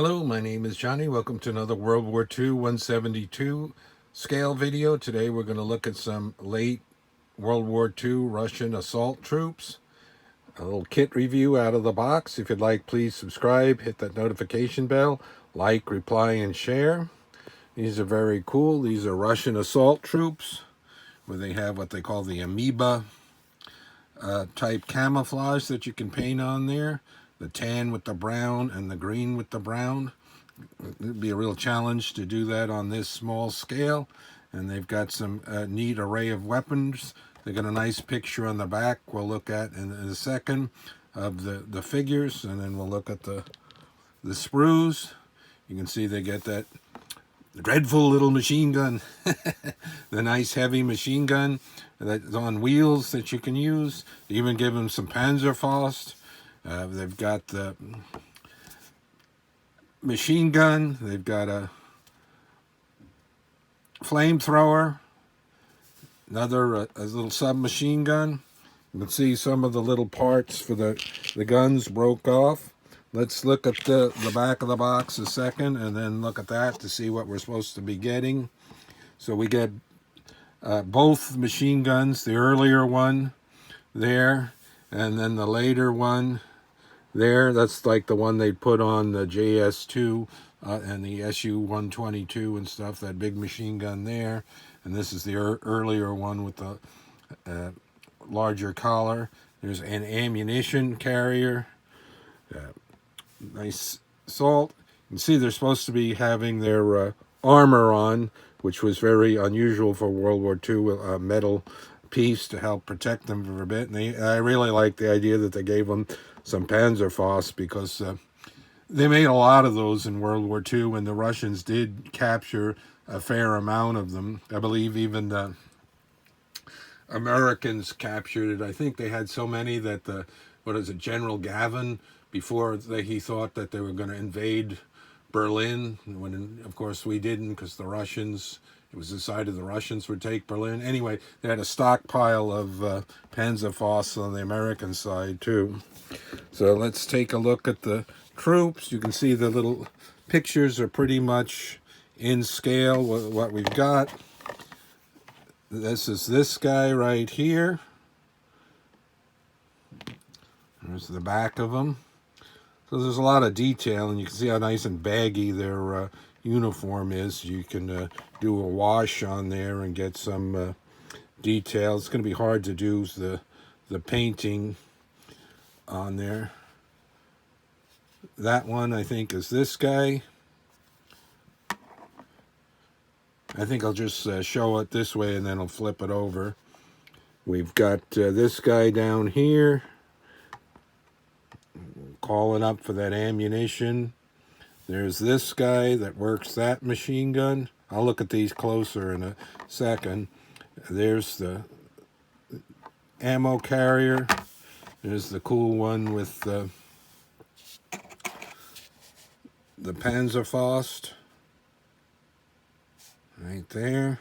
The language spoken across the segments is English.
Hello, my name is Johnny. Welcome to another World War II 172 scale video. Today we're going to look at some late World War II Russian assault troops. A little kit review out of the box. If you'd like, please subscribe, hit that notification bell, like, reply, and share. These are very cool. These are Russian assault troops, where they have what they call the amoeba type camouflage that you can paint on there. The tan with the brown and the green with the brown. It'd be a real challenge to do that on this small scale. And they've got some neat array of weapons. They got a nice picture on the back we'll look at in a second of the figures, and then we'll look at the sprues. You can see they get that dreadful little machine gun, the nice heavy machine gun that's on wheels that you can use. They even give them some Panzerfaust. They've got the machine gun. They've got a flamethrower, another a little submachine gun. You can see some of the little parts for the guns broke off. Let's look at the back of the box a second, and then look at that to see what we're supposed to be getting. So we get both machine guns, the earlier one there, and then the later one there. That's like the one they put on the JS2 and the SU-122 and stuff, that big machine gun there. And this is the earlier one with the larger collar. There's an ammunition carrier. Nice assault. You can see they're supposed to be having their armor on, which was very unusual for World War II, a metal piece to help protect them for a bit. And I really like the idea that they gave them some Panzerfaust, because they made a lot of those in World War II, and the Russians did capture a fair amount of them. I believe even the Americans captured it. I think they had so many that General Gavin, before he thought that they were going to invade Berlin, when of course we didn't, because the Russians, it was decided the Russians would take Berlin. Anyway, they had a stockpile of Panzerfaust on the American side too. So let's take a look at the troops. You can see the little pictures are pretty much in scale with what we've got. This is this guy right here. There's the back of them. So there's a lot of detail, and you can see how nice and baggy their uniform is. You can do a wash on there and get some detail. It's going to be hard to do the painting on there. That one, I think, is this guy. I think I'll just show it this way, and then I'll flip it over. We've got this guy down here, calling up for that ammunition. There's this guy that works that machine gun. I'll look at these closer in a second. There's the ammo carrier. There's the cool one with the Panzerfaust right there.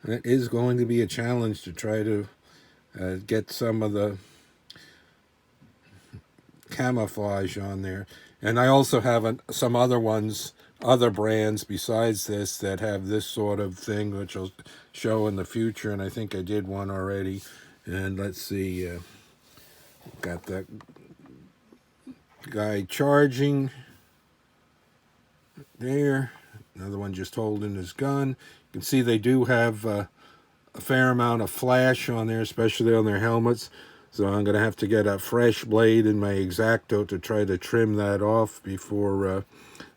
And it is going to be a challenge to try to get some of the camouflage on there. And I also have some other ones, other brands besides this, that have this sort of thing, which I'll show in the future. And I think I did one already. And let's see, got that guy charging there. Another one just holding his gun. You can see they do have a fair amount of flash on there, especially on their helmets. So I'm going to have to get a fresh blade in my X-Acto to try to trim that off before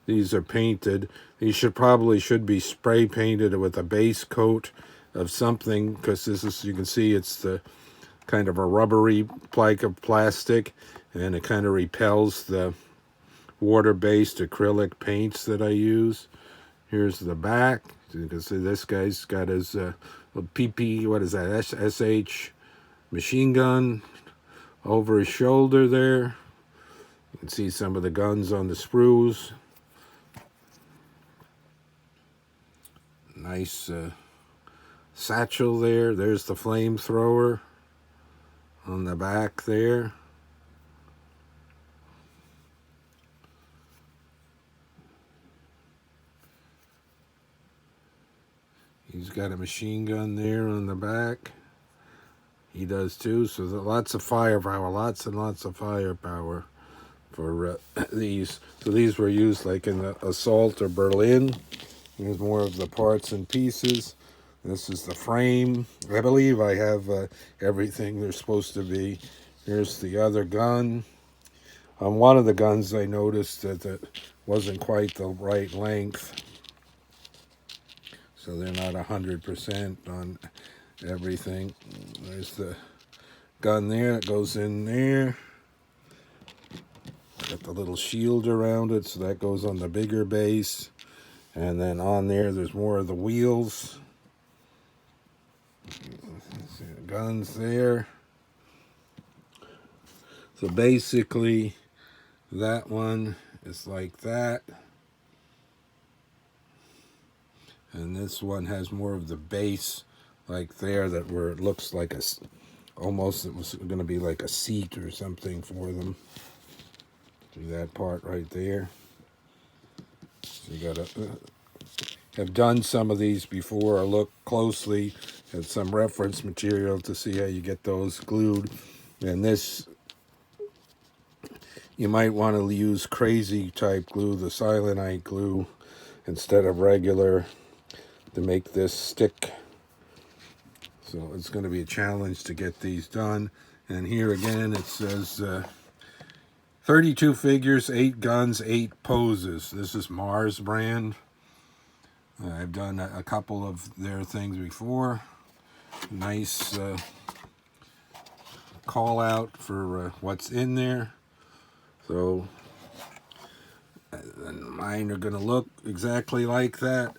these are painted. These should be spray painted with a base coat of something, because this is, you can see it's the kind of a rubbery like of plastic, and it kind of repels the water-based acrylic paints that I use. Here's the back. You can see this guy's got his PP, what is that, SH machine gun over his shoulder there. You can see some of the guns on the sprues. Nice satchel there. There's the flamethrower on the back there. He's got a machine gun there on the back. He does too, so lots of firepower, lots and lots of firepower for these. So these were used like in the assault or Berlin. Here's more of the parts and pieces. This is the frame. I believe I have everything they're supposed to be. Here's the other gun. On one of the guns I noticed that it wasn't quite the right length. So they're not 100% on everything. There's the gun there. It goes in there. Got the little shield around it, so that goes on the bigger base. And then on there's more of the wheels. Guns there. So basically, that one is like that. And this one has more of the base like there, that where it looks like almost it was going to be like a seat or something for them. See that part right there. So you got to have done some of these before, or look closely at some reference material to see how you get those glued. And this, you might want to use crazy type glue, the Silonite glue, instead of regular, to make this stick. So it's going to be a challenge to get these done. And here again it says 32 figures, 8 guns, 8 poses. This is Mars brand. I've done a couple of their things before. Nice call out for what's in there. So mine are going to look exactly like that,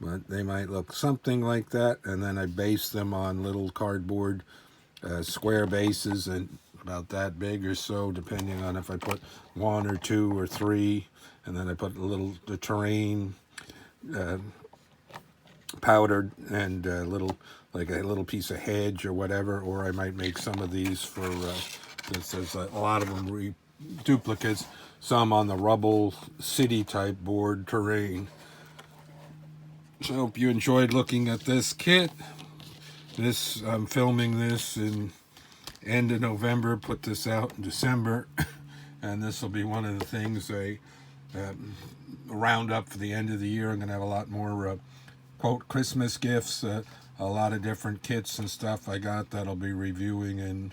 but they might look something like that. And then I base them on little cardboard square bases, and about that big or so, depending on if I put 1 or 2 or 3. And then I put the terrain powdered, and like a little piece of hedge or whatever. Or I might make some of these for since there's a lot of them duplicates, some on the rubble city type board terrain. So I hope you enjoyed looking at this kit. I'm filming this in end of November, put this out in December, and this will be one of the things I round up for the end of the year. I'm going to have a lot more quote Christmas gifts, a lot of different kits and stuff I got that I'll be reviewing, and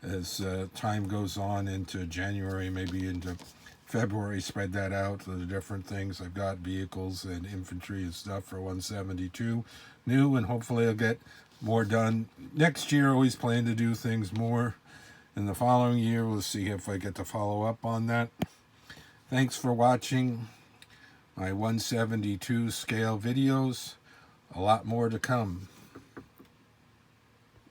as time goes on into January, maybe into February, spread that out to the different things I've got, vehicles and infantry and stuff for 172 new, and hopefully I'll get more done next year. Always plan to do things more in the following year. We'll see if I get to follow up on that. Thanks for watching my 172 scale videos. A lot more to come.